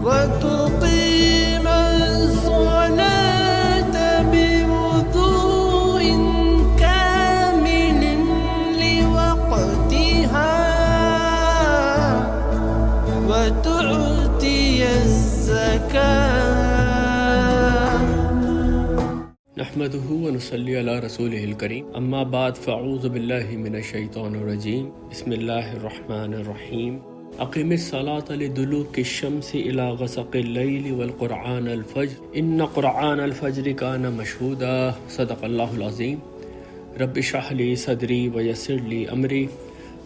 وتقيم الصلاة بوضوء كامل لوقتها وتؤتي الزكاة. نحمده ونصلي على رسوله الكريم اما بعد فاعوذ بالله من الشيطان الرجيم بسم الله الرحمن الرحيم اقم الصلاة لدلوك الشمس الى غسق الليل والقرآن الفجر ان قرآن الفجر كان مشهودا صدق الله العظيم رب اشرح لي صدري ويسر لي امري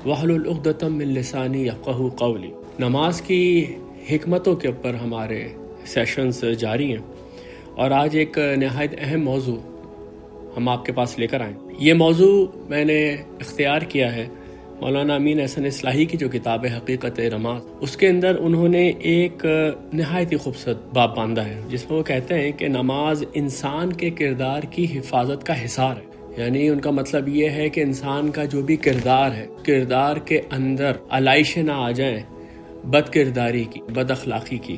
واحلل عقدة من لساني يفقهوا قولي. نماز کی حکمتوں کے اوپر ہمارے سیشنز جاری ہیں اور آج ایک نہایت اہم موضوع ہم آپ کے پاس لے کر آئیں. یہ موضوع میں نے اختیار کیا ہے مولانا امین احسن اصلاحی کی جو کتاب ہے حقیقت نماز، اس کے اندر انہوں نے ایک نہایت ہی خوبصورت باب باندھا ہے جس میں وہ کہتے ہیں کہ نماز انسان کے کردار کی حفاظت کا حصار ہے. یعنی ان کا مطلب یہ ہے کہ انسان کا جو بھی کردار ہے، کردار کے اندر علائشیں نہ آ جائیں بد کرداری کی، بد اخلاقی کی،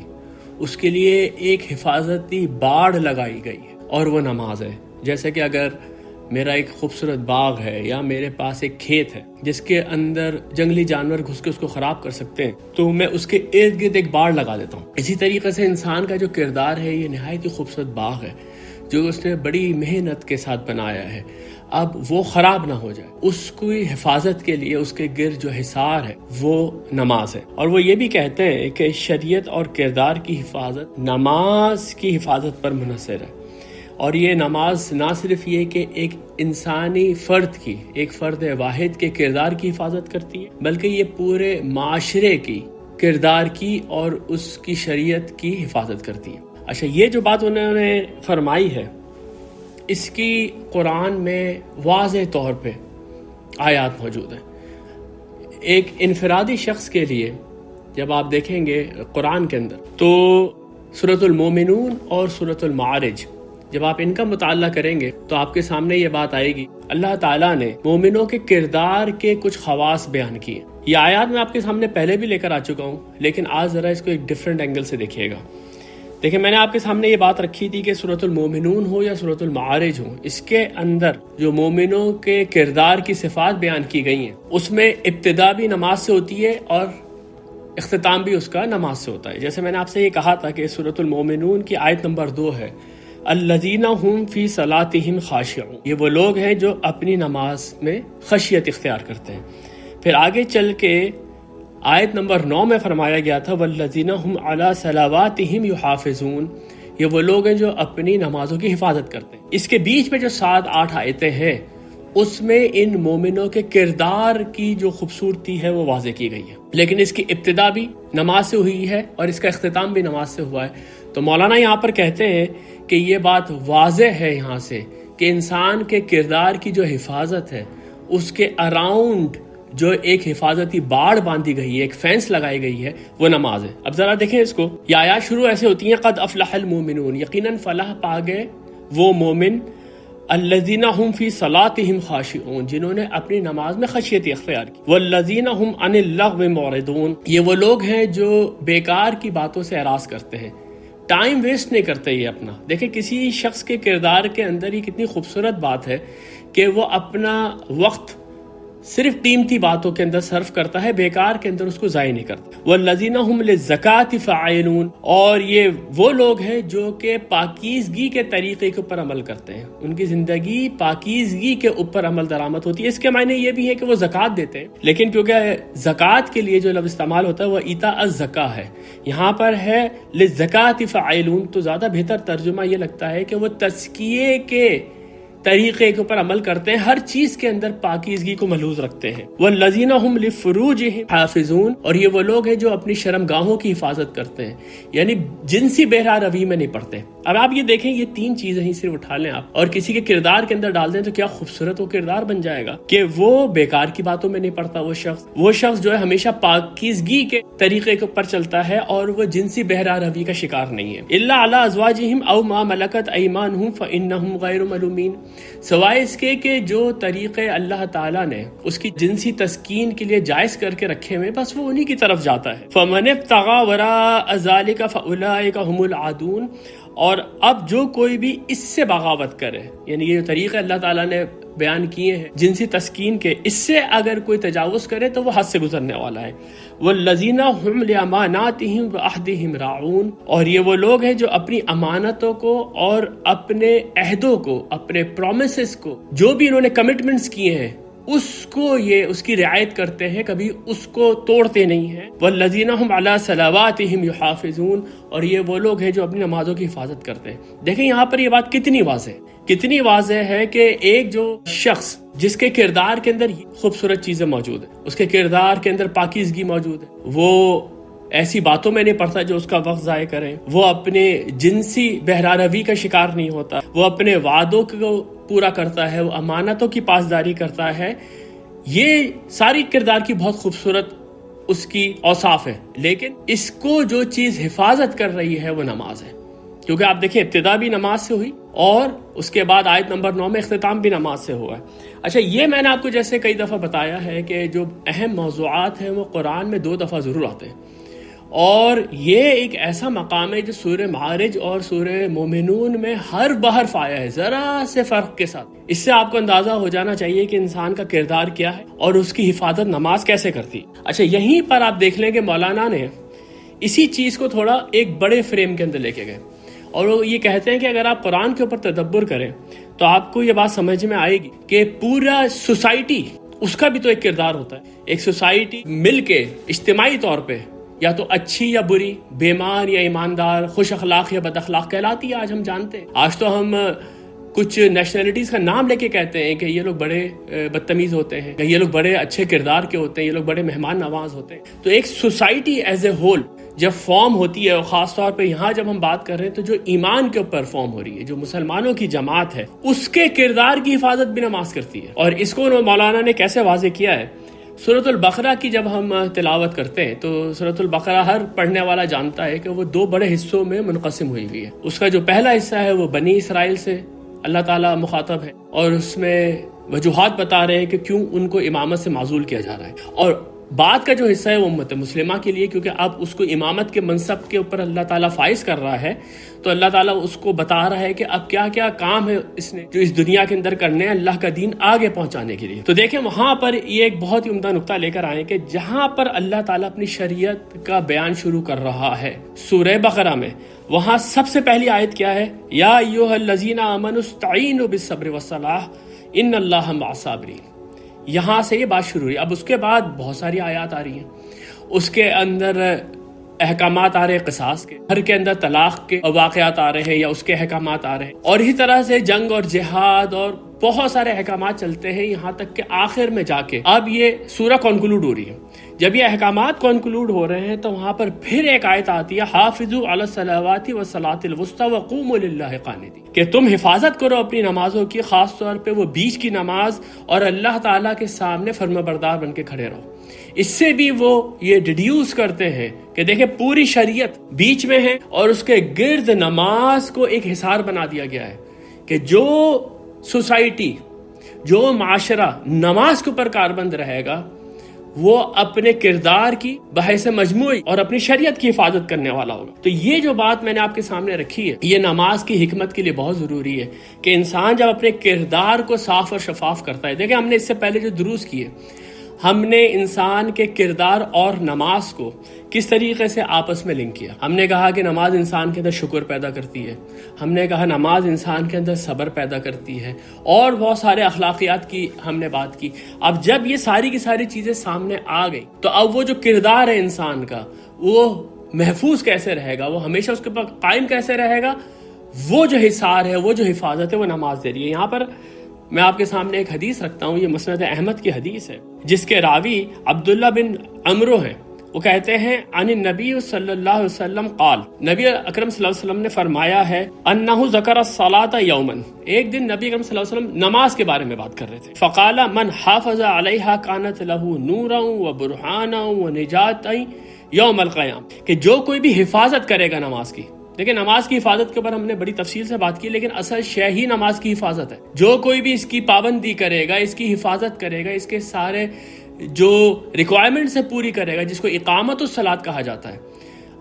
اس کے لیے ایک حفاظتی باڑ لگائی گئی ہے اور وہ نماز ہے. جیسے کہ اگر میرا ایک خوبصورت باغ ہے یا میرے پاس ایک کھیت ہے جس کے اندر جنگلی جانور گھس کے اس کو خراب کر سکتے ہیں تو میں اس کے ارد گرد ایک باڑ لگا دیتا ہوں. اسی طریقے سے انسان کا جو کردار ہے یہ نہایت ہی خوبصورت باغ ہے جو اس نے بڑی محنت کے ساتھ بنایا ہے. اب وہ خراب نہ ہو جائے، اس کی حفاظت کے لیے اس کے گرد جو حصار ہے وہ نماز ہے. اور وہ یہ بھی کہتے ہیں کہ شریعت اور کردار کی حفاظت نماز کی حفاظت پر منحصر ہے. اور یہ نماز نہ صرف یہ کہ ایک انسانی فرد کی، ایک فرد واحد کے کردار کی حفاظت کرتی ہے بلکہ یہ پورے معاشرے کی کردار کی اور اس کی شریعت کی حفاظت کرتی ہے. اچھا، یہ جو بات انہوں نے فرمائی ہے اس کی قرآن میں واضح طور پہ آیات موجود ہیں. ایک انفرادی شخص کے لیے جب آپ دیکھیں گے قرآن کے اندر تو سورۃ المومنون اور سورۃ المعارج جب آپ ان کا مطالعہ کریں گے تو آپ کے سامنے یہ بات آئے گی. اللہ تعالیٰ نے مومنوں کے کردار کے کچھ خواص بیان کیے. یہ آیات میں آپ کے سامنے پہلے بھی لے کر آ چکا ہوں لیکن آج ذرا اس کو ایک ڈیفرنٹ اینگل سے دیکھیے گا. دیکھیں، میں نے آپ کے سامنے یہ بات رکھی تھی کہ سورۃ المومنون ہو یا سورۃ المعارج ہو، اس کے اندر جو مومنوں کے کردار کی صفات بیان کی گئی ہیں اس میں ابتدا بھی نماز سے ہوتی ہے اور اختتام بھی اس کا نماز سے ہوتا ہے. جیسے میں نے آپ سے یہ کہا تھا کہ سورۃ المومنون کی آیت نمبر 2 ہے الذین هم فی صلاتہم خاشعون، یہ وہ لوگ ہیں جو اپنی نماز میں خشیت اختیار کرتے ہیں. پھر آگے چل کے آیت نمبر 9 میں فرمایا گیا تھا والذین هم علی صلواتہم یحافظون، یہ وہ لوگ ہیں جو اپنی نمازوں کی حفاظت کرتے ہیں. اس کے بیچ میں جو 7-8 آیتیں ہیں اس میں ان مومنوں کے کردار کی جو خوبصورتی ہے وہ واضح کی گئی ہے، لیکن اس کی ابتدا بھی نماز سے ہوئی ہے اور اس کا اختتام بھی نماز سے ہوا ہے. تو مولانا یہاں پر کہتے ہیں کہ یہ بات واضح ہے یہاں سے کہ انسان کے کردار کی جو حفاظت ہے اس کے اراؤنڈ جو ایک حفاظتی باڑ باندھی گئی ہے، ایک فینس لگائی گئی ہے، وہ نماز ہے. اب ذرا دیکھیں اس کو، یہ آیات شروع ایسے ہوتی ہیں قد افلح المومنون، یقیناً فلاح پا گئے وہ مومن الذین هم فی صلاتہم خاشعون، جنہوں نے اپنی نماز میں خشیت اختیار کی. والذین هم عن اللغو معرضون، یہ وہ لوگ ہیں جو بیکار کی باتوں سے اعراض کرتے ہیں، ٹائم ویسٹ نہیں کرتے. یہ اپنا دیکھیں کسی شخص کے کردار کے اندر ہی کتنی خوبصورت بات ہے کہ وہ اپنا وقت صرف قیمتی باتوں کے اندر صرف کرتا ہے، بیکار کے اندر اس کو ضائع نہیں کرتا. والذین هم للزکاۃ فاعلون، اور یہ وہ لوگ ہیں جو کہ پاکیزگی کے طریقے کے اوپر عمل کرتے ہیں، ان کی زندگی پاکیزگی کے اوپر عمل درآمد ہوتی ہے. اس کے معنی یہ بھی ہے کہ وہ زکوٰۃ دیتے ہیں، لیکن کیونکہ زکوٰۃ کے لیے جو لفظ استعمال ہوتا ہے وہ ایتاء الزکاۃ ہے، یہاں پر ہے للزکاۃ فاعلون، تو زیادہ بہتر ترجمہ یہ لگتا ہے کہ وہ تزکیے کے طریقے کے اوپر عمل کرتے ہیں، ہر چیز کے اندر پاکیزگی کو ملحوظ رکھتے ہیں. والذین هم لفروجہم حافظون، اور یہ وہ لوگ ہیں جو اپنی شرمگاہوں کی حفاظت کرتے ہیں، یعنی جنسی بہرا روی میں نہیں پڑتے. اب آپ یہ دیکھیں، یہ 3 چیزیں ہی صرف اٹھا لیں آپ اور کسی کے کردار کے اندر ڈال دیں تو کیا خوبصورت وہ کردار بن جائے گا کہ وہ بیکار کی باتوں میں نہیں پڑتا. وہ شخص جو ہے ہمیشہ پاکیزگی کے طریقے کے اوپر چلتا ہے اور وہ جنسی بہرا روی کا شکار نہیں ہے. الا علی ازواجہم او ما ملکت ایمانہم فانہم غیر ملومین، سوائے اس کے کہ جو طریقے اللہ تعالیٰ نے اس کی جنسی تسکین کے لیے جائز کر کے رکھے ہوئے بس وہ انہی کی طرف جاتا ہے. فَمَنِ ابْتَغَىٰ وَرَاءَ ذَلِكَ فَأُولَٰئِكَ هُمُ الْعَادُونَ. اور اب جو کوئی بھی اس سے بغاوت کرے، یعنی یہ جو طریقے اللہ تعالیٰ نے بیان کیے ہیں جنسی تسکین کے، اس سے اگر کوئی تجاوز کرے تو وہ حد سے گزرنے والا ہے. وَالَّذِينَ هُمْ لِأَمَانَاتِهِمْ وَعَهْدِهِمْ رَاعُونَ. اور یہ وہ لوگ ہیں جو اپنی امانتوں کو اور اپنے عہدوں کو، اپنے پرومسز کو، جو بھی انہوں نے کمٹمنٹس کیے ہیں اس کو یہ اس کی رعایت کرتے ہیں، کبھی اس کو توڑتے نہیں ہیں. والذین هم علی صلواتہم یحافظون. اور یہ وہ لوگ ہیں جو اپنی نمازوں کی حفاظت کرتے ہیں. دیکھیں یہاں پر یہ بات کتنی واضح ہے کہ ایک جو شخص جس کے کردار کے اندر خوبصورت چیزیں موجود ہیں، اس کے کردار کے اندر پاکیزگی موجود ہے، وہ ایسی باتوں میں نہیں پڑتا جو اس کا وقت ضائع کریں، وہ اپنے جنسی بہراروی کا شکار نہیں ہوتا، وہ اپنے وعدوں کو پورا کرتا ہے، وہ امانتوں کی پاسداری کرتا ہے، یہ ساری کردار کی بہت خوبصورت اس کی اوصاف ہے. لیکن اس کو جو چیز حفاظت کر رہی ہے وہ نماز ہے. کیونکہ آپ دیکھیں ابتدا بھی نماز سے ہوئی اور اس کے بعد آیت نمبر 9 میں اختتام بھی نماز سے ہوا ہے. اچھا، یہ میں نے آپ کو جیسے کئی دفعہ بتایا ہے کہ جو اہم موضوعات ہیں وہ قرآن میں 2 دفعہ ضرور آتے ہیں، اور یہ ایک ایسا مقام ہے جو سورہ معارج اور سورہ مومنون میں ہر بحرف آیا ہے، ذرا سے فرق کے ساتھ. اس سے آپ کو اندازہ ہو جانا چاہیے کہ انسان کا کردار کیا ہے اور اس کی حفاظت نماز کیسے کرتی. اچھا، یہیں پر آپ دیکھ لیں کہ مولانا نے اسی چیز کو تھوڑا ایک بڑے فریم کے اندر لے کے گئے، اور وہ یہ کہتے ہیں کہ اگر آپ قرآن کے اوپر تدبر کریں تو آپ کو یہ بات سمجھ میں آئے گی کہ پورا سوسائٹی، اس کا بھی تو ایک کردار ہوتا ہے. ایک سوسائٹی مل کے اجتماعی طور پہ یا تو اچھی یا بری، بیمار یا ایماندار، خوش اخلاق یا بد اخلاق کہلاتی ہے. آج ہم جانتے ہیں، آج تو ہم کچھ نیشنلٹیز کا نام لے کے کہتے ہیں کہ یہ لوگ بڑے بدتمیز ہوتے ہیں، یہ لوگ بڑے اچھے کردار کے ہوتے ہیں، یہ لوگ بڑے مہمان نواز ہوتے ہیں. تو ایک سوسائٹی ایز اے ہول جب فارم ہوتی ہے، اور خاص طور پہ یہاں جب ہم بات کر رہے ہیں تو جو ایمان کے اوپر فارم ہو رہی ہے، جو مسلمانوں کی جماعت ہے، اس کے کردار کی حفاظت بھی نماز کرتی ہے. اور اس کو مولانا نے کیسے واضح کیا ہے؟ سورۃ البقرہ کی جب ہم تلاوت کرتے ہیں تو سورۃ البقرہ ہر پڑھنے والا جانتا ہے کہ وہ 2 بڑے حصوں میں منقسم ہوئی ہوئی ہے. اس کا جو پہلا حصہ ہے وہ بنی اسرائیل سے اللہ تعالیٰ مخاطب ہے، اور اس میں وجوہات بتا رہے ہیں کہ کیوں ان کو امامت سے معزول کیا جا رہا ہے. اور بعد کا جو حصہ ہے وہ امت مسلمہ کے لیے، کیونکہ اب اس کو امامت کے منصب کے اوپر اللہ تعالیٰ فائز کر رہا ہے، تو اللہ تعالیٰ اس کو بتا رہا ہے کہ اب کیا کیا کام ہے اس نے جو اس دنیا کے اندر کرنے ہیں اللہ کا دین آگے پہنچانے کے لیے. تو دیکھیں وہاں پر یہ ایک بہت ہی عمدہ نقطہ لے کر آئے کہ جہاں پر اللہ تعالیٰ اپنی شریعت کا بیان شروع کر رہا ہے سورہ بقرہ میں، وہاں سب سے پہلی آیت کیا ہے؟ یا ایھا الذین آمنوا استعینوا بالصبر والصلاۃ ان اللہ مع الصابرین. یہاں سے یہ بات شروع ہوئی. اب اس کے بعد بہت ساری آیات آ رہی ہیں، اس کے اندر احکامات آ رہے ہیں قصاص کے، گھر کے اندر طلاق کے واقعات آ رہے ہیں یا اس کے احکامات آ رہے ہیں، اور اسی طرح سے جنگ اور جہاد اور بہت سارے احکامات چلتے ہیں، یہاں تک کہ آخر میں جا کے اب یہ سورہ کنکلوڈ ہو رہی ہے. جب یہ احکامات کنکلوڈ ہو رہے ہیں تو وہاں پر پھر ایک آیت آتی ہے، حافظوا علی الصلوات والصلاۃ الوسطی وقوموا للہ قانتین، کہ تم حفاظت کرو اپنی نمازوں کی، خاص طور پہ وہ بیچ کی نماز، اور اللہ تعالیٰ کے سامنے فرمانبردار بن کے کھڑے رہو. اس سے بھی وہ یہ ڈیڈیوس کرتے ہیں کہ دیکھیں پوری شریعت بیچ میں ہے اور اس کے گرد نماز کو ایک حصار بنا دیا گیا ہے کہ جو سوسائٹی، جو معاشرہ نماز کے اوپر کاربند رہے گا وہ اپنے کردار کی بحیث مجموعی اور اپنی شریعت کی حفاظت کرنے والا ہوگا. تو یہ جو بات میں نے آپ کے سامنے رکھی ہے یہ نماز کی حکمت کے لیے بہت ضروری ہے کہ انسان جب اپنے کردار کو صاف اور شفاف کرتا ہے. دیکھیں ہم نے اس سے پہلے جو دروس کیے، ہم نے انسان کے کردار اور نماز کو کس طریقے سے آپس میں لنک کیا. ہم نے کہا کہ نماز انسان کے اندر شکر پیدا کرتی ہے، ہم نے کہا نماز انسان کے اندر صبر پیدا کرتی ہے، اور بہت سارے اخلاقیات کی ہم نے بات کی. اب جب یہ ساری کی ساری چیزیں سامنے آ گئی تو اب وہ جو کردار ہے انسان کا وہ محفوظ کیسے رہے گا، وہ ہمیشہ اس کے اوپر قائم کیسے رہے گا. وہ جو حصار ہے، وہ جو حفاظت ہے، وہ نماز دے رہی ہے. یہاں پر میں آپ کے سامنے ایک حدیث رکھتا ہوں، یہ مسند احمد کی حدیث ہے جس کے راوی عبداللہ بن عمرو ہیں. وہ کہتے ہیں عن النبی صلی اللہ علیہ وسلم قال، نبی اکرم صلی اللہ علیہ وسلم نے فرمایا ہے انہ ذکر الصلاۃ یوما، ایک دن نبی اکرم صلی اللہ علیہ وسلم نماز کے بارے میں بات کر رہے تھے. فقال من حافظ علیہا کانت لہ نورا وبرہانا ونجاتا یوم القیامہ، کہ جو کوئی بھی حفاظت کرے گا نماز کی، دیکھیں نماز کی حفاظت کے اوپر ہم نے بڑی تفصیل سے بات کی، لیکن اصل شے ہی نماز کی حفاظت ہے۔ جو کوئی بھی اس کی پابندی کرے گا، اس کی حفاظت کرے گا، اس کے سارے جو ریکوائرمنٹ سے پوری کرے گا، جس کو اقامت الصلاۃ کہا جاتا ہے،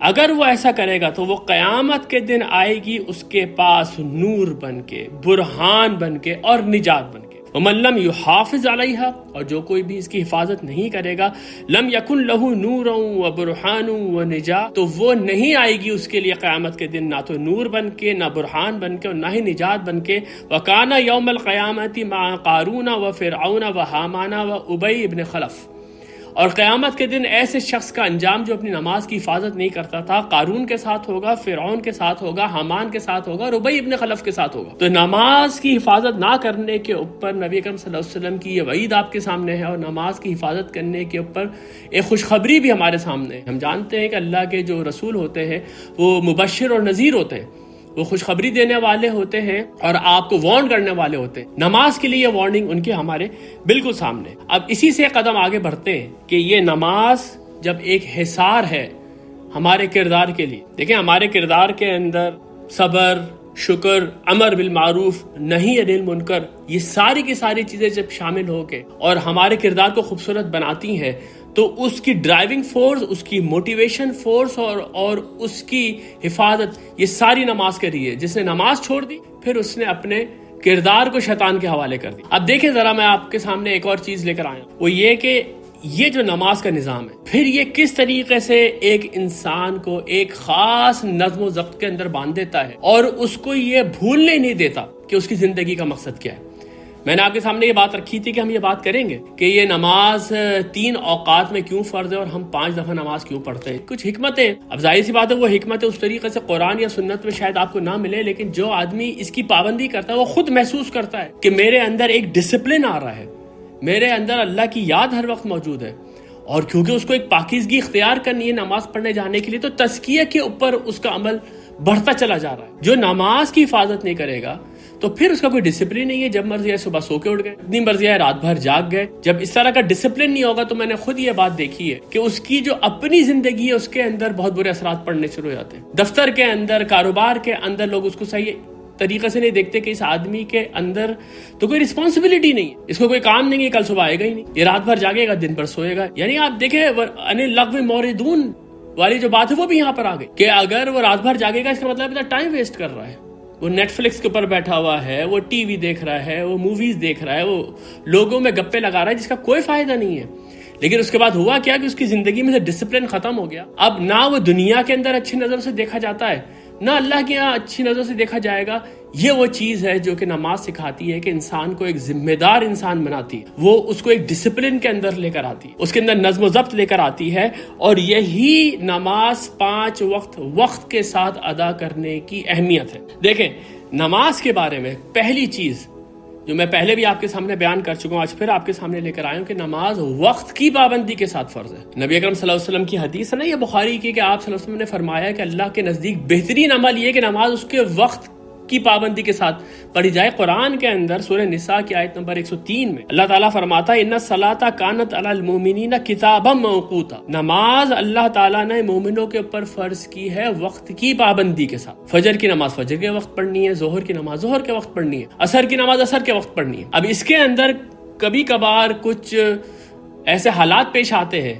اگر وہ ایسا کرے گا تو وہ قیامت کے دن آئے گی اس کے پاس نور بن کے، برہان بن کے اور نجات بن کے۔ وَمَن لَّمْ يُحَافِظْ عَلَيْهَا، اور جو کوئی بھی اس کی حفاظت نہیں کرے گا، لَمْ يَكُنْ لَهُ نُورٌ وَبُرْهَانٌ وَنِجَاتٌ، تو وہ نہیں آئے گی اس کے لیے قیامت کے دن نہ تو نور بن کے، نہ برہان بن کے، اور نہ ہی نجات بن کے۔ وَكَانَ يَوْمَ الْقِيَامَةِ مَعَ قَارُونَ وَفِرْعَوْنَ وَحَامَانَ وَأُبَيِّ بْنِ خَلَف، اور قیامت کے دن ایسے شخص کا انجام جو اپنی نماز کی حفاظت نہیں کرتا تھا، قارون کے ساتھ ہوگا، فرعون کے ساتھ ہوگا، حامان کے ساتھ ہوگا، اور ابی ابن خلف کے ساتھ ہوگا۔ تو نماز کی حفاظت نہ کرنے کے اوپر نبی اکرم صلی اللہ علیہ وسلم کی یہ وعید آپ کے سامنے ہے، اور نماز کی حفاظت کرنے کے اوپر ایک خوشخبری بھی ہمارے سامنے ہے۔ ہم جانتے ہیں کہ اللہ کے جو رسول ہوتے ہیں وہ مبشر اور نذیر ہوتے ہیں، وہ خوشخبری دینے والے ہوتے ہیں اور آپ کو وارن کرنے والے ہوتے ہیں۔ نماز کے لیے یہ وارننگ ان کے ہمارے بالکل سامنے۔ اب اسی سے قدم آگے بڑھتے ہیں کہ یہ نماز جب ایک حصار ہے ہمارے کردار کے لیے، دیکھیں ہمارے کردار کے اندر صبر، شکر، امر بالمعروف، نہی عن المنکر، یہ ساری کی ساری چیزیں جب شامل ہو کے اور ہمارے کردار کو خوبصورت بناتی ہیں، تو اس کی ڈرائیونگ فورس، اس کی موٹیویشن فورس اور اس کی حفاظت یہ ساری نماز کری ہے۔ جس نے نماز چھوڑ دی پھر اس نے اپنے کردار کو شیطان کے حوالے کر دی۔ اب دیکھیں ذرا، میں آپ کے سامنے ایک اور چیز لے کر آیا، وہ یہ کہ یہ جو نماز کا نظام ہے پھر یہ کس طریقے سے ایک انسان کو ایک خاص نظم و ضبط کے اندر باندھ دیتا ہے اور اس کو یہ بھولنے نہیں دیتا کہ اس کی زندگی کا مقصد کیا ہے۔ میں نے آپ کے سامنے یہ بات رکھی تھی کہ ہم یہ بات کریں گے کہ یہ نماز 3 اوقات میں کیوں فرض ہے اور ہم 5 دفعہ نماز کیوں پڑھتے ہیں۔ کچھ حکمتیں، اب ظاہر سی بات ہے وہ حکمتیں اس طریقے سے قرآن یا سنت میں شاید آپ کو نہ ملے، لیکن جو آدمی اس کی پابندی کرتا ہے وہ خود محسوس کرتا ہے کہ میرے اندر ایک ڈسپلن آ رہا ہے، میرے اندر اللہ کی یاد ہر وقت موجود ہے، اور کیونکہ اس کو ایک پاکیزگی اختیار کرنی ہے نماز پڑھنے جانے کے لیے، تو تزکیہ کے اوپر اس کا عمل بڑھتا چلا جا رہا ہے۔ جو نماز کی حفاظت نہیں کرے گا تو پھر اس کا کوئی ڈسپلن نہیں ہے، جب مرضی ہے صبح سو کے اٹھ گئے، جتنی مرضی ہے رات بھر جاگ گئے۔ جب اس طرح کا ڈسپلن نہیں ہوگا تو میں نے خود یہ بات دیکھی ہے کہ اس کی جو اپنی زندگی ہے اس کے اندر بہت برے اثرات پڑنے شروع ہو جاتے ہیں۔ دفتر کے اندر، کاروبار کے اندر لوگ اس کو صحیح طریقے سے نہیں دیکھتے کہ اس آدمی کے اندر تو کوئی رسپانسبلٹی نہیں ہے، اس کو کوئی کام نہیں ہے، کل صبح آئے گا ہی نہیں، یہ رات بھر جاگے گا، دن بھر سوئے گا۔ یعنی آپ دیکھیں ان اللغو موردون والی جو بات ہے وہ بھی یہاں پر آ گئی کہ اگر وہ رات بھر جاگے گا اس کا مطلب ہے ٹائم ویسٹ کر رہا ہے، وہ نیٹ فلکس کے اوپر بیٹھا ہوا ہے، وہ ٹی وی دیکھ رہا ہے، وہ موویز دیکھ رہا ہے، وہ لوگوں میں گپے لگا رہا ہے جس کا کوئی فائدہ نہیں ہے۔ لیکن اس کے بعد ہوا کیا کہ اس کی زندگی میں سے ڈسپلن ختم ہو گیا۔ اب نہ وہ دنیا کے اندر اچھی نظر سے دیکھا جاتا ہے، نہ اللہ کے یہاں اچھی نظر سے دیکھا جائے گا۔ یہ وہ چیز ہے جو کہ نماز سکھاتی ہے کہ انسان کو ایک ذمہ دار انسان بناتی ہے، وہ اس کو ایک ڈسپلن کے اندر لے کر آتی ہے، اس کے اندر نظم و ضبط لے کر آتی ہے، اور یہی نماز 5 وقت کے ساتھ ادا کرنے کی اہمیت ہے۔ دیکھیں نماز کے بارے میں پہلی چیز جو میں پہلے بھی آپ کے سامنے بیان کر چکا ہوں، آج پھر آپ کے سامنے لے کر آیا ہوں کہ نماز وقت کی پابندی کے ساتھ فرض ہے۔ نبی اکرم صلی اللہ علیہ وسلم کی حدیث ہے نا، یہ بخاری کی، کہ آپ صلی اللہ علیہ وسلم نے فرمایا کہ اللہ کے نزدیک بہترین عمل یہ کہ نماز اس کے وقت کی پابندی کے ساتھ پڑھی جائے۔ قرآن کے اندر سورہ نساء کی آیت نمبر 103 میں اللہ تعالیٰ فرماتا ہے ان الصلاۃ کانت علی المؤمنین کتابا موقوتا، نماز اللہ تعالیٰ نے مومنوں کے اوپر فرض کی ہے وقت کی پابندی کے ساتھ۔ فجر کی نماز فجر کے وقت پڑھنی ہے، ظہر کی نماز ظہر کے وقت پڑھنی ہے، عصر کی نماز عصر کے وقت پڑھنی ہے۔ اب اس کے اندر کبھی کبھار کچھ ایسے حالات پیش آتے ہیں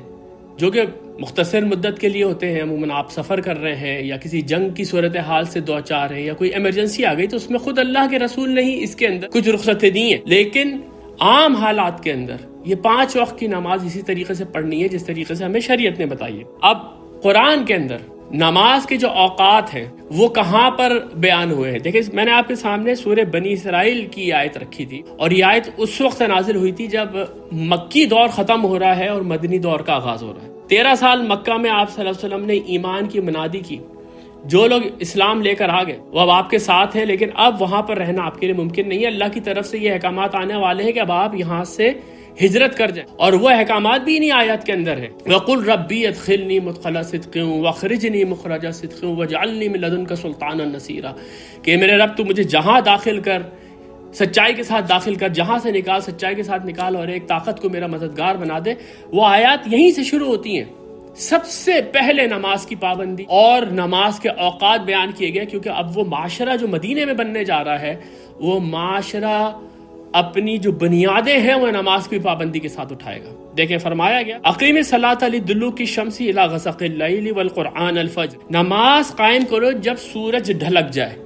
جو کہ مختصر مدت کے لیے ہوتے ہیں، عموماً آپ سفر کر رہے ہیں یا کسی جنگ کی صورتحال سے دوچار ہیں یا کوئی ایمرجنسی آ گئی، تو اس میں خود اللہ کے رسول نے ہی اس کے اندر کچھ رخصتیں دی ہیں، لیکن عام حالات کے اندر یہ 5 وقت کی نماز اسی طریقے سے پڑھنی ہے جس طریقے سے ہمیں شریعت نے بتائی ہے۔ اب قرآن کے اندر نماز کے جو اوقات ہیں وہ کہاں پر بیان ہوئے ہیں؟ دیکھیں میں نے آپ کے سامنے سورہ بنی اسرائیل کی آیت رکھی تھی، اور یہ آیت اس وقت نازل ہوئی تھی جب مکی دور ختم ہو رہا ہے اور مدنی دور کا آغاز ہو رہا ہے۔ 13 سال مکہ میں آپ صلی اللہ علیہ وسلم نے ایمان کی منادی کی، جو لوگ اسلام لے کر آ گئے وہ اب آپ کے ساتھ ہیں، لیکن اب وہاں پر رہنا آپ کے لیے ممکن نہیں ہے۔ اللہ کی طرف سے یہ احکامات آنے والے ہیں کہ اب آپ یہاں سے ہجرت کر جائیں، اور وہ احکامات بھی انہی آیات کے اندر ہیں۔ وَقُلْ رَبِّ ادْخِلْنِي مُدْخَلَ صِدْقٍ وَأَخْرِجْنِي مُخْرَجَ صِدْقٍ وَاجْعَلْنِي مِن لَّدُنْكَ سُلْطَانًا نَصِيرًا، کہ میرے رب تو مجھے جہاں داخل کر سچائی کے ساتھ داخل کر، جہاں سے نکال سچائی کے ساتھ نکال، اور ایک طاقت کو میرا مددگار بنا دے۔ وہ آیات یہیں سے شروع ہوتی ہیں سب سے پہلے نماز کی پابندی اور نماز کے اوقات بیان کیے گئے، کیونکہ اب وہ معاشرہ جو مدینے میں بننے جا رہا ہے وہ معاشرہ اپنی جو بنیادیں ہیں وہ نماز کی پابندی کے ساتھ اٹھائے گا۔ دیکھیں فرمایا گیا اقیم الصلاۃ لدلوک الشمس الی غسق اللیل والقرآن الفجر، نماز قائم کرو جب سورج ڈھلک جائے،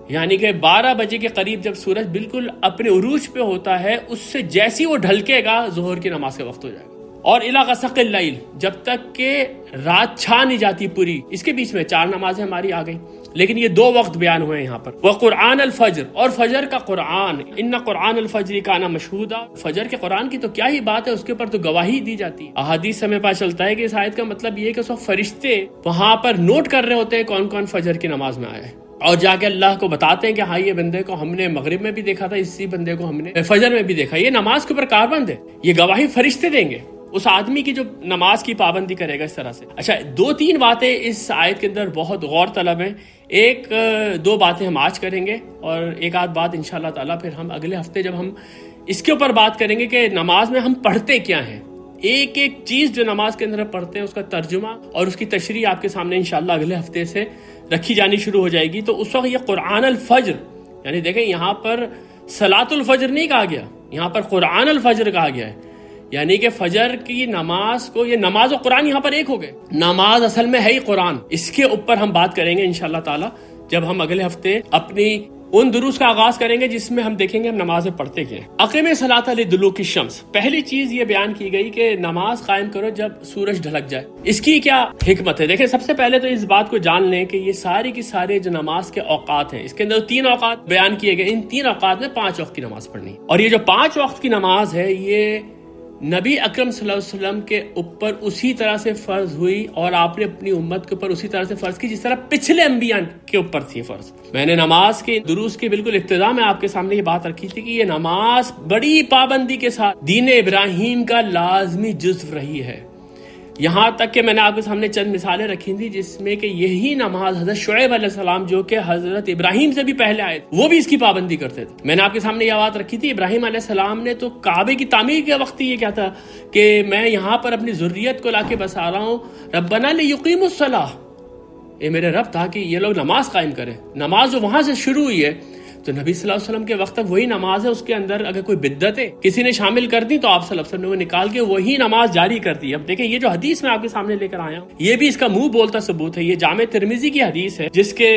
یعنی کہ 12 بجے کے قریب جب سورج بالکل اپنے عروج پہ ہوتا ہے، اس سے جیسی وہ ڈھلکے گا ظہر کی نماز کا وقت ہو جائے گا، اور الی غسق اللیل جب تک کہ رات چھا نہیں جاتی پوری، اس کے بیچ میں 4 نمازیں ہماری آ گئی، لیکن یہ 2 وقت بیان ہوئے یہاں پر۔ وقرآن الفجر، اور فجر کا قرآن، ان قرآن الفجر کان مشہودا، فجر کے قرآن کی تو کیا ہی بات ہے، اس کے اوپر تو گواہی دی جاتی ہے۔ احادیث سے ہمیں پتہ چلتا ہے کہ اس آیت کا مطلب یہ ہے کہ اس وقت فرشتے وہاں پر نوٹ کر رہے ہوتے ہیں کون کون فجر کی نماز میں آیا ہے، اور جا کے اللہ کو بتاتے ہیں کہ ہاں یہ بندے کو ہم نے مغرب میں بھی دیکھا تھا، اسی بندے کو ہم نے فجر میں بھی دیکھا، یہ نماز کے اوپر کاربند ہے، یہ گواہی فرشتے دیں گے اس آدمی کی جو نماز کی پابندی کرے گا اس طرح سے۔ اچھا 2-3 باتیں اس آیت کے اندر بہت غور طلب ہیں، 1-2 باتیں ہم آج کریں گے، اور ایک آدھ بات انشاءاللہ تعالیٰ پھر ہم اگلے ہفتے جب ہم اس کے اوپر بات کریں گے کہ نماز میں ہم پڑھتے کیا ہیں، ایک چیز جو نماز کے اندر پڑھتے ہیں اس کا ترجمہ اور اس کی تشریح آپ کے سامنے انشاءاللہ اگلے ہفتے سے رکھی جانی شروع ہو جائے گی۔ تو اس وقت یہ قرآن الفجر، یعنی دیکھیں یہاں پر صلاۃ الفجر نہیں کہا گیا، یہاں پر قرآن الفجر کہا گیا ہے، یعنی کہ فجر کی نماز کو، یہ نماز و قرآن یہاں پر ایک ہو گئے، نماز اصل میں ہے ہی قرآن۔ اس کے اوپر ہم بات کریں گے انشاءاللہ تعالی جب ہم اگلے ہفتے اپنی ان دروس کا آغاز کریں گے جس میں ہم دیکھیں گے ہم نمازیں پڑھتے کیا ہیں۔ اقیم الصلاۃ لدلوک الشمس، پہلی چیز یہ بیان کی گئی کہ نماز قائم کرو جب سورج ڈھلک جائے۔ اس کی کیا حکمت ہے؟ دیکھیں سب سے پہلے تو اس بات کو جان لیں کہ یہ ساری کی سارے جو نماز کے اوقات ہیں، اس کے اندر 3 اوقات بیان کیے گئے، ان 3 اوقات میں 5 وقت کی نماز پڑھنی، اور یہ جو 5 وقت کی نماز ہے یہ نبی اکرم صلی اللہ علیہ وسلم کے اوپر اسی طرح سے فرض ہوئی، اور آپ نے اپنی امت کے اوپر اسی طرح سے فرض کی جس طرح پچھلے انبیاء کے اوپر تھی فرض۔ میں نے نماز کے دروس کے بالکل ابتدا میں آپ کے سامنے یہ بات رکھی تھی کہ یہ نماز بڑی پابندی کے ساتھ دین ابراہیم کا لازمی جزو رہی ہے، یہاں تک کہ میں نے آپ کے سامنے چند مثالیں رکھی تھی جس میں کہ یہی نماز حضرت شعیب علیہ السلام جو کہ حضرت ابراہیم سے بھی پہلے آئے وہ بھی اس کی پابندی کرتے تھے۔ میں نے آپ کے سامنے یہ بات رکھی تھی، ابراہیم علیہ السلام نے تو کعبے کی تعمیر کے وقت یہ کیا تھا کہ میں یہاں پر اپنی ذریت کو لا کے بسا رہا ہوں، ربنا لیقیموا الصلاۃ، اے میرے رب تاکہ یہ لوگ نماز قائم کریں۔ نماز جو وہاں سے شروع ہوئی ہے تو نبی صلی اللہ علیہ وسلم کے وقت تک وہی نماز ہے، اس کے اندر اگر کوئی بدعتیں کسی نے شامل کر دی تو آپ صلی اللہ علیہ وسلم نے وہ نکال کے وہی نماز جاری کر دی۔ اب دیکھیں یہ جو حدیث میں آپ کے سامنے لے کر آیا ہوں یہ بھی اس کا منہ بولتا ثبوت ہے، یہ جامع ترمذی کی حدیث ہے جس کے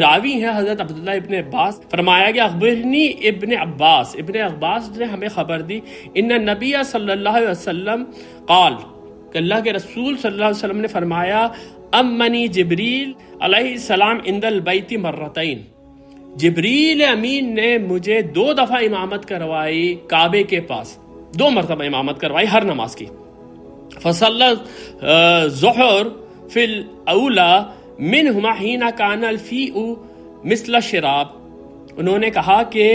راوی ہیں حضرت عبداللہ ابن عباس۔ فرمایا گیا اخبرنی ابن عباس نے ہمیں خبر دی ان نبی صلی اللہ علیہ وسلم قال، کہ اللہ کے رسول صلی اللہ علیہ وسلم نے فرمایا امنی جبریل علیہ السلام عند البیت مرتین، جبریل امین نے مجھے 2 دفعہ امامت کروائی کعبے کے پاس، 2 مرتبہ امامت کروائی ہر نماز کی۔ فصلی الظہر فی الاولی منہما حین کان الفیء مثل الشراب، انہوں نے کہا کہ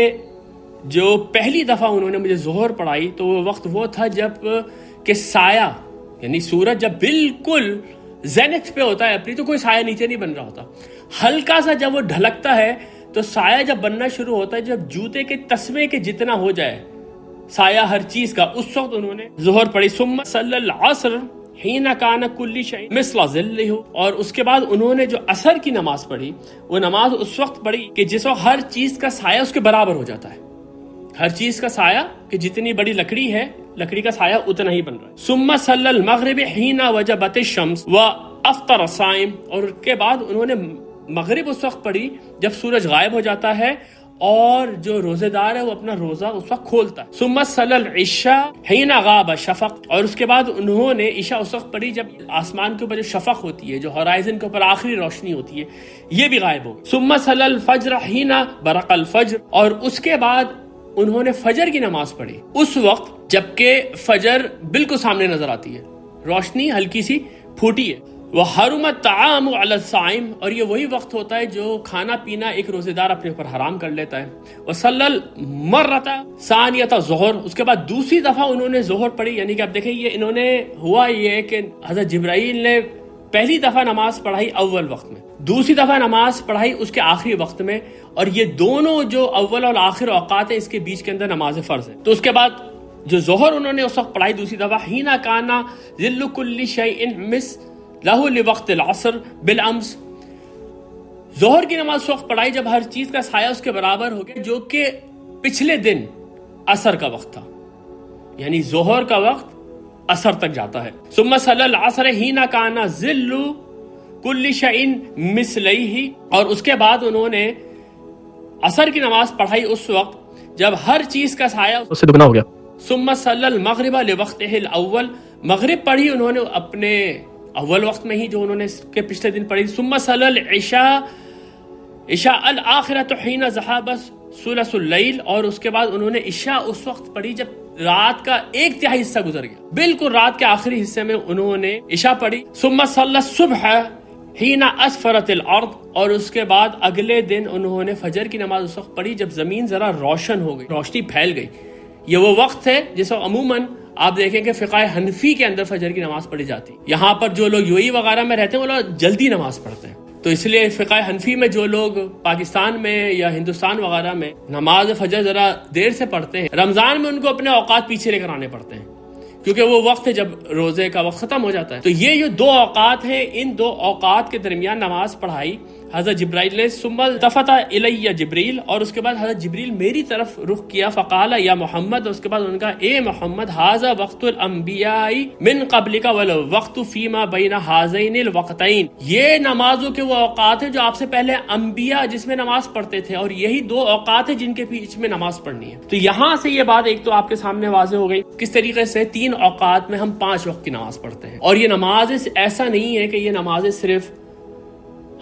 جو پہلی دفعہ انہوں نے مجھے ظہر پڑھائی تو وہ وقت وہ تھا جب کہ سایہ، یعنی سورج جب بالکل زینت پہ ہوتا ہے اپنی تو کوئی سایہ نیچے نہیں بن رہا ہوتا، ہلکا سا جب وہ ڈھلکتا ہے تو سایہ جب بننا شروع ہوتا ہے، جب جوتے کے تسمے کے جتنا ہو جائے سایہ ہر چیز کا، اس وقت انہوں نے ظہر پڑھی۔ ثم صلی العصر حین کان کل شیء مثل ظلہ، اور اس کے بعد انہوں نے جو عصر کی نماز پڑھی وہ نماز اس وقت پڑھی کہ جس وقت ہر چیز کا سایہ اس کے برابر ہو جاتا ہے، ہر چیز کا سایہ کہ جتنی بڑی لکڑی ہے لکڑی کا سایہ اتنا ہی بن رہا ہے۔ ثم صلی المغرب حین وجبت الشمس وافطر الصائم، اور اس کے بعد انہوں نے مغرب اس وقت پڑھی جب سورج غائب ہو جاتا ہے اور جو روزے دار ہے وہ اپنا روزہ اس وقت کھولتا ہے۔ ثم صلی العشاء حین غاب الشفق، اور اس کے بعد انہوں نے عشاء اس وقت پڑھی جب آسمان کے اوپر جو شفق ہوتی ہے، جو ہورائزن کے اوپر آخری روشنی ہوتی ہے، یہ بھی غائب ہو گئی۔ ثم صلی الفجر حین برق الفجر، اور اس کے بعد انہوں نے فجر کی نماز پڑھی اس وقت جبکہ فجر بالکل سامنے نظر آتی ہے، روشنی ہلکی سی پھوٹی ہے۔ وَحَرُمَ الطَّعَامُ عَلَى الصَّائِمِ، اور یہ وہی وقت ہوتا ہے جو کھانا پینا ایک روزے دار اپنے اوپر حرام کر لیتا ہے۔ وَصَلَّى الْمَرَّةَ ثَانِيَةَ ظُہْرَ، اس کے بعد دوسری دفعہ انہوں نے ظہر پڑھی، یعنی کہ اب دیکھیں یہ انہوں نے ہوا یہ کہ حضرت جبرائیل نے پہلی دفعہ نماز پڑھائی اول وقت میں، دوسری دفعہ نماز پڑھائی اس کے آخری وقت میں، اور یہ دونوں جو اول اور آخر اوقات ہیں اس کے بیچ کے اندر نماز فرض ہے۔ تو اس کے بعد جو ظہر انہوں نے اس وقت پڑھائی دوسری دفعہ، ہینا کانا ذل کل شیء مثلہ لوقت العصر بالامس، ظہر کی نماز اس وقت پڑھائی جب ہر چیز کا سایہ اس کے برابر ہو گیا، جو کہ پچھلے دن عصر کا وقت تھا، یعنی ظہر کا وقت عصر تک جاتا ہے۔ ثم صلی العصر حین کان ظل کل شیء مثلہ، اور اس کے بعد انہوں نے عصر کی نماز پڑھائی اس وقت جب ہر چیز کا سایہ اس سے دگنا ہو گیا۔ ثم صلی المغرب لوقتہ الاول، مغرب پڑھی انہوں نے اپنے اول وقت میں ہی جو انہوں نے اس کے پچھلے دن پڑھی۔ ثم صلی العشاء عشاء الآخرۃ حین ذهب ثلث اللیل، اور اس کے بعد انہوں نے عشاء اس وقت پڑھی جب رات کا ایک تہائی حصہ گزر گیا، بالکل رات کے آخری حصے میں انہوں نے عشاء پڑھی۔ ثم صلی الصبح حین اسفرت الارض، اور اس کے بعد اگلے دن انہوں نے فجر کی نماز اس وقت پڑھی جب زمین ذرا روشن ہو گئی، روشنی پھیل گئی۔ یہ وہ وقت ہے جس وقت عموماً آپ دیکھیں کہ فقہ حنفی کے اندر فجر کی نماز پڑھی جاتی، یہاں پر جو لوگ یو ای وغیرہ میں رہتے ہیں وہ لوگ جلدی نماز پڑھتے ہیں، تو اس لیے فقہ حنفی میں جو لوگ پاکستان میں یا ہندوستان وغیرہ میں نماز فجر ذرا دیر سے پڑھتے ہیں، رمضان میں ان کو اپنے اوقات پیچھے لے کر آنے پڑتے ہیں، کیونکہ وہ وقت ہے جب روزے کا وقت ختم ہو جاتا ہے۔ تو یہ جو دو اوقات ہیں، ان دو اوقات کے درمیان نماز پڑھائی حضرت جبرائیل نے۔ ثم التفت الی جبریل، اور اس کے بعد حضرت جبریل میری طرف رخ کیا، فقال یا محمد، اس کے بعد ان کا اے محمد، ھذا وقت الانبیاء من قبلک والوقت فیما بین ھذین الوقتین، یہ نمازوں کے وہ اوقات ہیں جو آپ سے پہلے انبیاء جس میں نماز پڑھتے تھے، اور یہی دو اوقات ہیں جن کے بیچ میں نماز پڑھنی ہے۔ تو یہاں سے یہ بات ایک تو آپ کے سامنے واضح ہو گئی کس طریقے سے 3 اوقات میں ہم 5 وقت کی نماز پڑھتے ہیں، اور یہ نماز ایسا نہیں ہے کہ یہ نمازیں صرف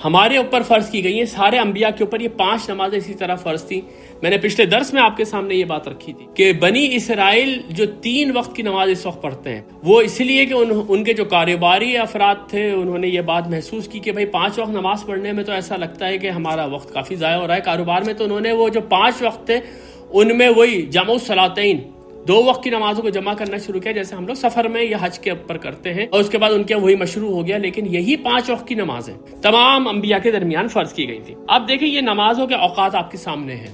ہمارے اوپر فرض کی گئی ہیں، سارے انبیاء کے اوپر یہ 5 نمازیں اسی طرح فرض تھیں۔ میں نے پچھلے درس میں آپ کے سامنے یہ بات رکھی تھی کہ بنی اسرائیل جو 3 وقت کی نماز اس وقت پڑھتے ہیں، وہ اس لیے کہ ان کے جو کاروباری افراد تھے انہوں نے یہ بات محسوس کی کہ بھائی 5 وقت نماز پڑھنے میں تو ایسا لگتا ہے کہ ہمارا وقت کافی ضائع ہو رہا ہے کاروبار میں، تو انہوں نے وہ جو 5 وقت تھے ان میں وہی جمع الصلاتین 2 وقت کی نمازوں کو جمع کرنا شروع کیا، جیسے ہم لوگ سفر میں یا حج کے اوپر کرتے ہیں، اور اس کے بعد ان کے وہی مشروع ہو گیا، لیکن یہی 5 وقت کی نمازیں تمام انبیاء کے درمیان فرض کی گئی تھی۔ اب دیکھیں یہ نمازوں کے اوقات آپ کے سامنے ہیں،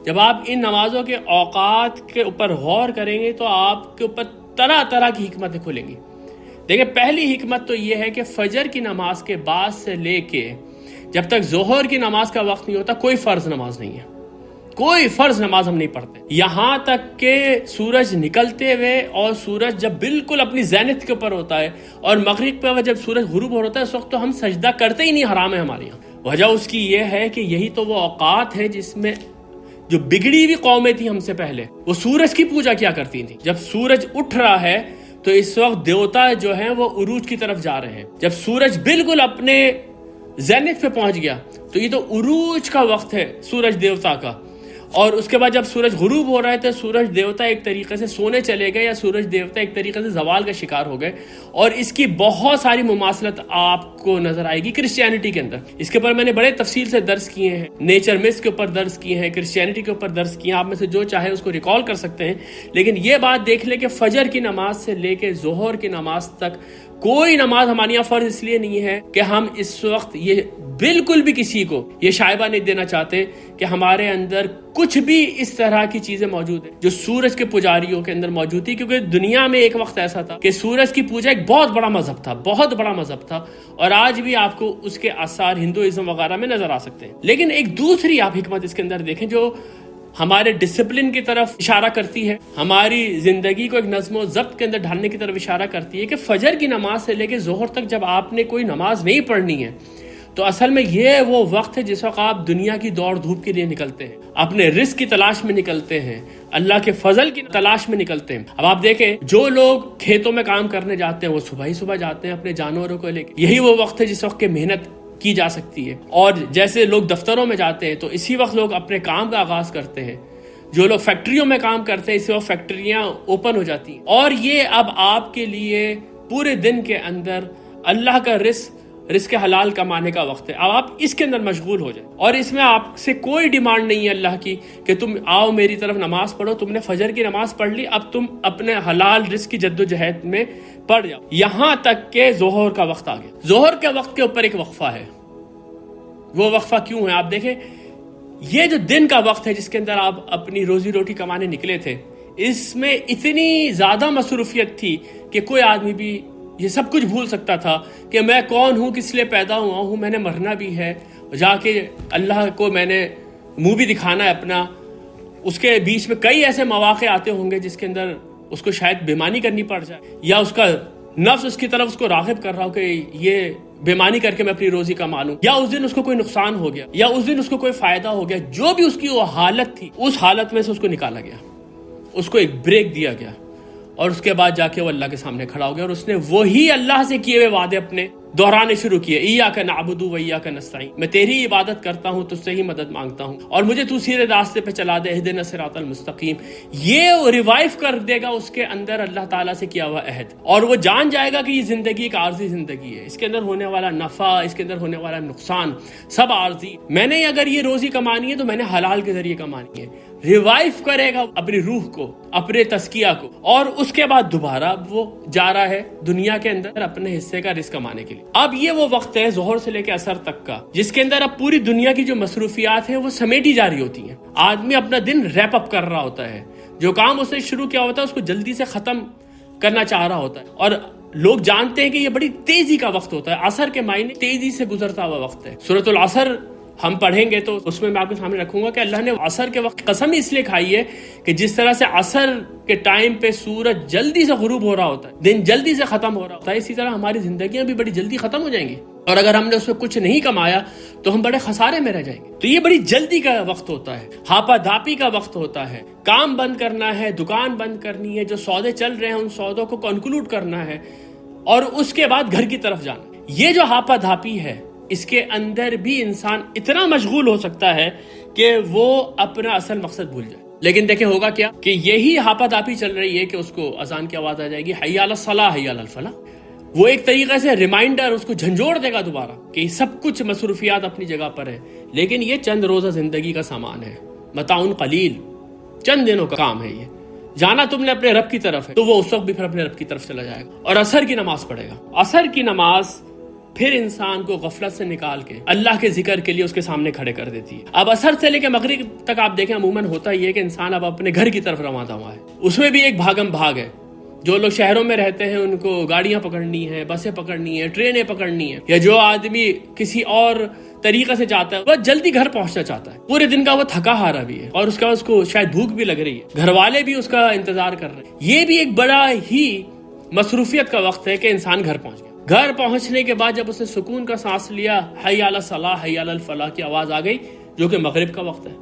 جب آپ ان نمازوں کے اوقات کے اوپر غور کریں گے تو آپ کے اوپر طرح طرح کی حکمتیں کھلیں گی۔ دیکھیں پہلی حکمت تو یہ ہے کہ فجر کی نماز کے بعد سے لے کے جب تک ظہر کی نماز کا وقت نہیں ہوتا کوئی فرض نماز نہیں ہے، کوئی فرض نماز ہم نہیں پڑھتے، یہاں تک کہ سورج نکلتے ہوئے اور سورج جب بالکل اپنی زینت کے اوپر ہوتا ہے، اور مغرب پہ جب سورج غروب ہوتا ہے اس وقت تو ہم سجدہ کرتے ہی نہیں، حرام ہے ہمارے یہاں۔ وجہ اس کی یہ ہے کہ یہی تو وہ اوقات ہیں جس میں جو بگڑی ہوئی قومیں تھیں ہم سے پہلے، وہ سورج کی پوجا کیا کرتی تھیں۔ جب سورج اٹھ رہا ہے تو اس وقت دیوتا جو ہیں وہ عروج کی طرف جا رہے ہیں، جب سورج بالکل اپنے زینت پہ پہنچ گیا تو یہ تو عروج کا وقت ہے سورج دیوتا کا، اور اس کے بعد جب سورج غروب ہو رہا ہے تو سورج دیوتا ایک طریقے سے سونے چلے گئے، یا سورج دیوتا ایک طریقے سے زوال کا شکار ہو گئے، اور اس کی بہت ساری مماثلت آپ کو نظر آئے گی کرسچینٹی کے اندر۔ اس کے اوپر میں نے بڑے تفصیل سے درس کیے ہیں، نیچر مس کے اوپر درس کیے ہیں، کرسچینٹی کے اوپر درس کیے ہیں، آپ میں سے جو چاہے اس کو ریکال کر سکتے ہیں، لیکن یہ بات دیکھ لیں کہ فجر کی نماز سے لے کے ظہر کی نماز تک کوئی نماز ہمارے یہاں فرض اس لیے نہیں ہے کہ ہم اس وقت یہ بالکل بھی کسی کو یہ شائبہ نہیں دینا چاہتے کہ ہمارے اندر کچھ بھی اس طرح کی چیزیں موجود ہیں جو سورج کے پجاریوں کے اندر موجود تھی، کیونکہ دنیا میں ایک وقت ایسا تھا کہ سورج کی پوجا ایک بہت بڑا مذہب تھا، بہت بڑا مذہب تھا، اور آج بھی آپ کو اس کے آثار ہندوازم وغیرہ میں نظر آ سکتے ہیں۔ لیکن ایک دوسری آپ حکمت اس کے اندر دیکھیں جو ہمارے ڈسپلن کی طرف اشارہ کرتی ہے، ہماری زندگی کو ایک نظم و ضبط کے اندر ڈھالنے کی طرف اشارہ کرتی ہے، کہ فجر کی نماز سے لے کے ظہر تک جب آپ نے کوئی نماز نہیں پڑھنی ہے تو اصل میں یہ وہ وقت ہے جس وقت آپ دنیا کی دوڑ دھوپ کے لیے نکلتے ہیں، اپنے رزق کی تلاش میں نکلتے ہیں، اللہ کے فضل کی تلاش میں نکلتے ہیں۔ اب آپ دیکھیں جو لوگ کھیتوں میں کام کرنے جاتے ہیں وہ صبح ہی صبح جاتے ہیں اپنے جانوروں کو لے کے، یہی وہ وقت ہے جس وقت کہ محنت کی جا سکتی ہے، اور جیسے لوگ دفتروں میں جاتے ہیں تو اسی وقت لوگ اپنے کام کا آغاز کرتے ہیں، جو لوگ فیکٹریوں میں کام کرتے ہیں اسی وقت فیکٹریاں اوپن ہو جاتی ہیں، اور یہ اب آپ کے لیے پورے دن کے اندر اللہ کا رزق حلال کمانے کا وقت ہے۔ اب آپ اس کے اندر مشغول ہو جائیں، اور اس میں آپ سے کوئی ڈیمانڈ نہیں ہے اللہ کی کہ تم آؤ میری طرف نماز پڑھو، تم نے فجر کی نماز پڑھ لی، اب تم اپنے حلال رزق کی جد و جہد میں پڑ جاؤ، یہاں تک کہ ظہر کا وقت آ گیا۔ ظہر کے وقت کے اوپر ایک وقفہ ہے، وہ وقفہ کیوں ہے؟ آپ دیکھیں یہ جو دن کا وقت ہے جس کے اندر آپ اپنی روزی روٹی کمانے نکلے تھے، اس میں اتنی زیادہ مصروفیت تھی کہ کوئی آدمی بھی یہ سب کچھ بھول سکتا تھا کہ میں کون ہوں، کس لیے پیدا ہوا ہوں، میں نے مرنا بھی ہے، جا کے اللہ کو میں نے منہ بھی دکھانا ہے اپنا۔ اس کے بیچ میں کئی ایسے مواقع آتے ہوں گے جس کے اندر اس کو شاید بےمانی کرنی پڑ جائے، یا اس کا نفس اس کی طرف اس کو راغب کر رہا ہو کہ یہ بےمانی کر کے میں اپنی روزی کما لوں، یا اس دن اس کو کوئی نقصان ہو گیا، یا اس دن اس کو کوئی فائدہ ہو گیا۔ جو بھی اس کی وہ حالت تھی، اس حالت میں سے اس کو نکالا گیا، اس کو ایک بریک دیا گیا، اور اس کے بعد جا کے وہ اللہ کے سامنے کھڑا ہو گیا، اور اس نے وہی اللہ سے کیے ہوئے وعدے اپنے دہرانے شروع کیے۔ ایاک نعبد و ایاک نستعین، میں تیری عبادت کرتا ہوں، تجھ سے ہی مدد مانگتا ہوں، اور مجھے تو سیدھے راستے پہ چلا دے، اہدنا الصراط المستقیم۔ یہ ریوائیو کر دے گا اس کے اندر اللہ تعالیٰ سے کیا ہوا عہد، اور وہ جان جائے گا کہ یہ زندگی ایک عارضی زندگی ہے، اس کے اندر ہونے والا نفع، اس کے اندر ہونے والا نقصان سب عارضی۔ میں نے اگر یہ روزی کمانی ہے تو میں نے حلال کے ذریعے کمانی ہے۔ ریوائیو کرے گا اپنی روح کو، اپنے تزکیہ کو، اور اس کے بعد دوبارہ وہ جا رہا ہے دنیا کے اندر اپنے حصے کا رزق کمانے کے لیے۔ اب یہ وہ وقت ہے ظہر سے لے کے عصر تک کا، جس کے اندر اب پوری دنیا کی جو مصروفیات ہیں وہ سمیٹی جا رہی ہوتی ہیں۔ آدمی اپنا دن ریپ اپ کر رہا ہوتا ہے، جو کام اس نے شروع کیا ہوتا ہے اس کو جلدی سے ختم کرنا چاہ رہا ہوتا ہے، اور لوگ جانتے ہیں کہ یہ بڑی تیزی کا وقت ہوتا ہے۔ عصر کے معنی تیزی سے گزرتا ہوا وقت ہے۔ سورۃ العصر ہم پڑھیں گے تو اس میں آپ کے سامنے رکھوں گا کہ اللہ نے عصر کے وقت قسم اس لیے کھائی ہے کہ جس طرح سے عصر کے ٹائم پہ سورج جلدی سے غروب ہو رہا ہوتا ہے، دن جلدی سے ختم ہو رہا ہوتا ہے، اسی طرح ہماری زندگیاں بھی بڑی جلدی ختم ہو جائیں گی، اور اگر ہم نے اس میں کچھ نہیں کمایا تو ہم بڑے خسارے میں رہ جائیں گے۔ تو یہ بڑی جلدی کا وقت ہوتا ہے، ہاپا دھاپی کا وقت ہوتا ہے، کام بند کرنا ہے، دکان بند کرنی ہے، جو سودے چل رہے ہیں ان سودوں کو کنکلوڈ کرنا ہے، اور اس کے بعد گھر کی طرف جانا۔ یہ جو ہاپا دھاپی ہے، اس کے اندر بھی انسان اتنا مشغول ہو سکتا ہے کہ وہ اپنا اصل مقصد بھول جائے۔ لیکن دیکھیں ہوگا کیا کہ یہی ہاپا دھاپی چل رہی ہے کہ اس کو اذان کی آواز آ جائے گی، حی علی الصلاۃ حی علی الفلاح، وہ ایک طریقے سے ریمائنڈر اس کو جھنجھوڑ دے گا دوبارہ کہ سب کچھ مصروفیات اپنی جگہ پر ہے، لیکن یہ چند روزہ زندگی کا سامان ہے، متاع قلیل، چند دنوں کا کام ہے۔ یہ جانا تم نے اپنے رب کی طرف ہے تو وہ اس وقت بھی پھر اپنے رب کی طرف چلا جائے گا، اور عصر کی نماز پڑھے گا۔ عصر کی نماز پھر انسان کو غفلت سے نکال کے اللہ کے ذکر کے لیے اس کے سامنے کھڑے کر دیتی ہے۔ اب عصر سے لے کے مغرب تک آپ دیکھیں عموماً ہوتا ہی ہے کہ انسان اب اپنے گھر کی طرف روانہ ہوا ہے، اس میں بھی ایک بھاگم بھاگ ہے۔ جو لوگ شہروں میں رہتے ہیں ان کو گاڑیاں پکڑنی ہے، بسیں پکڑنی ہے، ٹرینیں پکڑنی ہے، یا جو آدمی کسی اور طریقے سے جاتا ہے وہ جلدی گھر پہنچنا چاہتا ہے، پورے دن کا وہ تھکا ہارا بھی ہے، اور اس کا اس کو شاید بھوک بھی لگ رہی ہے، گھر والے بھی اس کا انتظار کر رہے ہیں۔ یہ بھی ایک بڑا ہی مصروفیت کا وقت ہے کہ انسان گھر پہنچ گیا۔ گھر پہنچنے کے بعد جب اس نے سکون کا سانس لیا، حی علی الصلاۃ حی علی الفلاح کی آواز آ گئی، جو کہ مغرب کا وقت ہے۔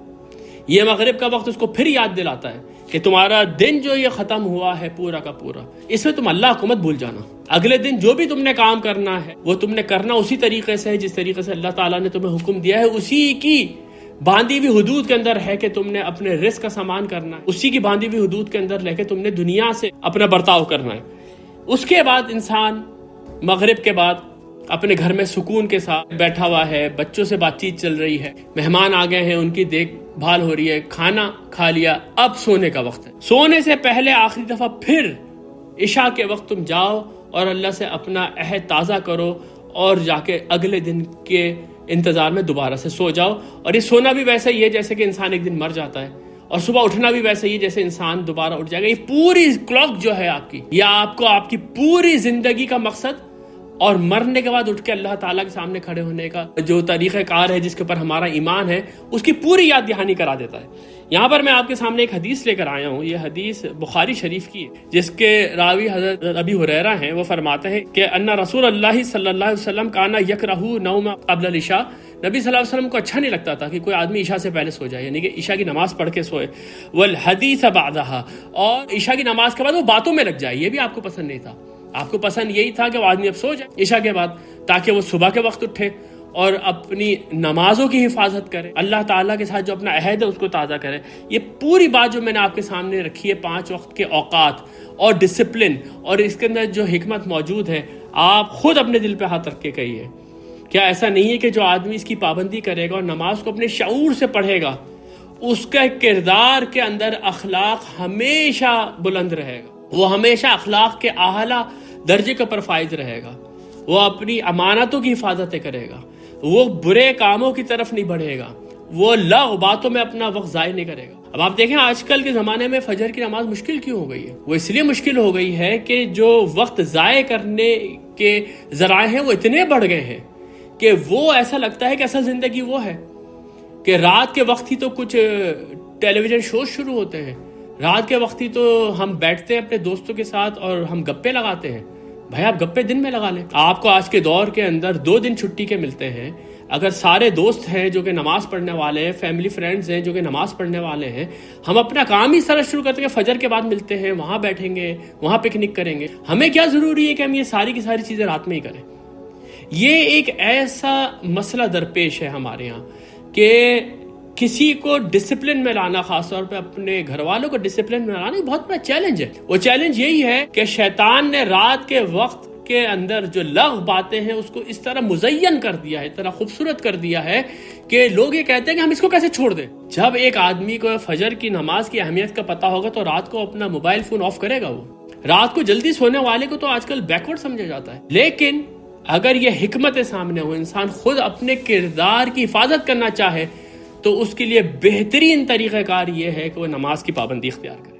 یہ مغرب کا وقت اس کو پھر یاد دلاتا ہے کہ تمہارا دن جو یہ ختم ہوا ہے پورا کا پورا، اس میں تم اللہ کو مت بھول جانا۔ اگلے دن جو بھی تم نے کام کرنا ہے وہ تم نے کرنا اسی طریقے سے ہے جس طریقے سے اللہ تعالیٰ نے تمہیں حکم دیا ہے، اسی کی باندھی ہوئی حدود کے اندر ہے کہ تم نے اپنے رزق کا سامان کرنا ہے، اسی کی باندھی ہوئی حدود کے اندر رہ کے تم نے دنیا سے اپنا برتاؤ کرنا ہے۔ اس کے بعد انسان مغرب کے بعد اپنے گھر میں سکون کے ساتھ بیٹھا ہوا ہے، بچوں سے بات چیت چل رہی ہے، مہمان آ گئے ہیں، ان کی دیکھ بھال ہو رہی ہے، کھانا کھا لیا، اب سونے کا وقت ہے۔ سونے سے پہلے آخری دفعہ پھر عشاء کے وقت تم جاؤ اور اللہ سے اپنا عہد تازہ کرو، اور جا کے اگلے دن کے انتظار میں دوبارہ سے سو جاؤ۔ اور یہ سونا بھی ویسا ہی ہے جیسے کہ انسان ایک دن مر جاتا ہے، اور صبح اٹھنا بھی ویسے ہی جیسے انسان دوبارہ اٹھ جائے گا۔ یہ پوری کلاک جو ہے آپ کی، یا آپ کو آپ کی پوری زندگی کا مقصد اور مرنے کے بعد اٹھ کے اللہ تعالیٰ کے سامنے کھڑے ہونے کا جو طریقہ کار ہے جس کے اوپر ہمارا ایمان ہے، اس کی پوری یاد دہانی کرا دیتا ہے۔ یہاں پر میں آپ کے سامنے ایک حدیث لے کر آیا ہوں، یہ حدیث بخاری شریف کی ہے، جس کے راوی حضرت ابی ہریرہ ہیں۔ وہ فرماتے ہیں کہ ان رسول اللہ صلی اللہ علیہ وسلم کان یکرہ نوم قبل العشاء، نبی صلی اللہ علیہ وسلم کو اچھا نہیں لگتا تھا کہ کوئی آدمی عشاء سے پہلے سو جائے، یعنی کہ عشاء کی نماز پڑھ کے سوئے، والحدیث بعدہا، اور عشاء کی نماز کے بعد وہ باتوں میں لگ جائے، یہ بھی آپ کو پسند نہیں تھا۔ آپ کو پسند یہی تھا کہ وہ آدمی اب سو جائے عشاء کے بعد، تاکہ وہ صبح کے وقت اٹھے اور اپنی نمازوں کی حفاظت کرے، اللہ تعالیٰ کے ساتھ جو اپنا عہد ہے اس کو تازہ کرے۔ یہ پوری بات جو میں نے آپ کے سامنے رکھی ہے، 5 وقت کے اوقات اور ڈسپلن، اور اس کے اندر جو حکمت موجود ہے، آپ خود اپنے دل پہ ہاتھ رکھ کے کہیے، کیا ایسا نہیں ہے کہ جو آدمی اس کی پابندی کرے گا اور نماز کو اپنے شعور سے پڑھے گا، اس کا کردار کے اندر اخلاق ہمیشہ بلند رہے گا، وہ ہمیشہ اخلاق کے اعلیٰ درجے کے پر فائز رہے گا، وہ اپنی امانتوں کی حفاظتیں کرے گا، وہ برے کاموں کی طرف نہیں بڑھے گا، وہ لغو باتوں میں اپنا وقت ضائع نہیں کرے گا۔ اب آپ دیکھیں آج کل کے زمانے میں فجر کی نماز مشکل کیوں ہو گئی ہے؟ وہ اس لیے مشکل ہو گئی ہے کہ جو وقت ضائع کرنے کے ذرائع ہیں وہ اتنے بڑھ گئے ہیں کہ وہ ایسا لگتا ہے کہ اصل زندگی وہ ہے کہ رات کے وقت ہی تو کچھ ٹیلی ویژن شوز شروع ہوتے ہیں، رات کے وقت ہی تو ہم بیٹھتے ہیں اپنے دوستوں کے ساتھ اور ہم گپے لگاتے ہیں۔ بھائی آپ گپے دن میں لگا لیں، آپ کو آج کے دور کے اندر 2 دن چھٹی کے ملتے ہیں، اگر سارے دوست ہیں جو کہ نماز پڑھنے والے ہیں، فیملی فرینڈز ہیں جو کہ نماز پڑھنے والے ہیں، ہم اپنا کام ہی سارا شروع کرتے ہیں، فجر کے بعد ملتے ہیں، وہاں بیٹھیں گے، وہاں پکنک کریں گے۔ ہمیں کیا ضروری ہے کہ ہم یہ ساری کی ساری چیزیں رات میں ہی کریں؟ یہ ایک ایسا مسئلہ درپیش ہے ہمارے ہاں کہ کسی کو ڈسپلن میں لانا، خاص طور پہ اپنے گھر والوں کو ڈسپلن میں لانا بہت بڑا چیلنج ہے۔ وہ چیلنج یہی ہے کہ شیطان نے رات کے وقت کے اندر جو لغو باتیں ہیں اس کو اس طرح مزین کر دیا ہے، اس طرح خوبصورت کر دیا ہے کہ لوگ یہ کہتے ہیں کہ ہم اس کو کیسے چھوڑ دیں۔ جب ایک آدمی کو فجر کی نماز کی اہمیت کا پتہ ہوگا تو رات کو اپنا موبائل فون آف کرے گا۔ وہ رات کو جلدی سونے والے کو تو آج کل بیکورڈ سمجھا جاتا ہے، لیکن اگر یہ حکمت سامنے ہو، انسان خود اپنے کردار کی حفاظت کرنا چاہے تو اس کے لیے بہترین طریقہ کار یہ ہے کہ وہ نماز کی پابندی اختیار کرے۔